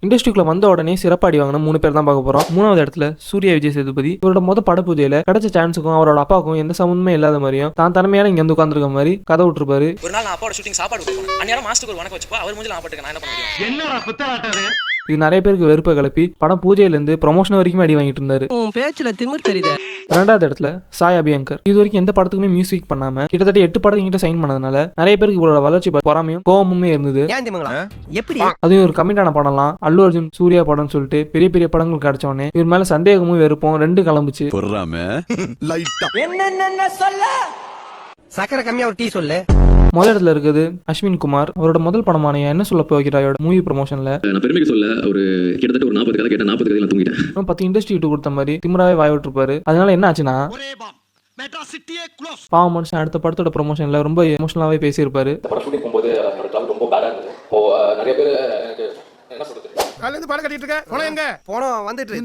இண்டஸ்ட்ரிக்குள்ள வந்த உடனே சிறப்பாடி வாங்கின 3 பேர் தான் பார்க்க போறோம். 3வது இடத்துல சூர்யா விஜய் சேதுபதி. இவரோட பட பூஜையில கிடைச்ச சான்ஸுக்கும் அவரோட அப்பாவுக்கும் எந்த சம்பந்தமே இல்லாத மாதிரியும் தான் தனிமையான இங்க வந்து உட்கார்ந்துருக்க மாதிரி கதை விட்டுருப்பாரு. ஒரு நாள் நான் அப்பாவோட ஷூட்டிங் சாப்பாடு கொடுப்பேன். அன்னையார மாஸ்டருக்கு ஒரு வணக்கம் வச்சுப்பா, அவர் மூஞ்சில நான் பாட்டுக்கு நான் என்ன பண்ண முடியும்? என்னடா புத்தாட்டாது? இது நிறைய பேருக்கு வெறுப்பை கிளப்பி படம் பூஜையில இருந்து ப்ரொமோஷன் வரைக்கும் அடி வாங்கிட்டு இருந்தாரு. பேச்சுல திமிர் தெரியுது. 2வது இடத்துல சாய் அபியங்கர். இது வரைக்கும் எந்த படத்துக்குமே மியூசிக் பண்ணாம கிட்டத்தட்ட 8 படம் கிட்ட சைன் பண்ணதுனால நிறைய பேருக்கு இவரோட வளர்ச்சி பொறாமையும் கோவமுமே இருந்தது. எப்படி அதுவும் ஒரு கமிட்டான படம்லாம் அல்லு அர்ஜுன் சூர்யா படம்னு சொல்லிட்டு பெரிய பெரிய படங்கள் கிடைச்ச உடனே இவர் மேல சந்தேகமும் வெறுப்பும் 2 கிளம்புச்சு. சக்கரை கம்மியா ஒரு டீ சொல்லு. முதல் இடத்துல இருக்குது அஸ்வின் குமார். அவரோட முதல் படமான என்ன சொல்ல போகிறாயோட மூவி ப்ரொமோஷன்ல நான் பெருமைக்கு சொல்ல ஒரு கிட்டத்தட்ட ஒரு 40 கதை கேட்டேன். 40 கதையில தூங்கிட்டேன். 10 இண்டஸ்ட்ரி விட்டு கொடுத்த மாதிரி திமிராவே வாய் விட்டுருப்பாரு. அதனால என்ன ஆச்சுன்னா பாவம் மனுஷன் அடுத்த படத்தோட ப்ரொமோஷன்ல ரொம்ப எமோஷனலாவே பேசியிருப்பாரு. படம் ஷூட்டிங் போகும்போது என்னோட டிராவல் ரொம்ப பேடா இருந்தது. இப்போ நிறைய பேர் எனக்கு என்ன சொல்றது, காலையில இருந்து படம் கட்டிட்டு இருக்க போனோம் எங்க போனோம் வந்துட்டு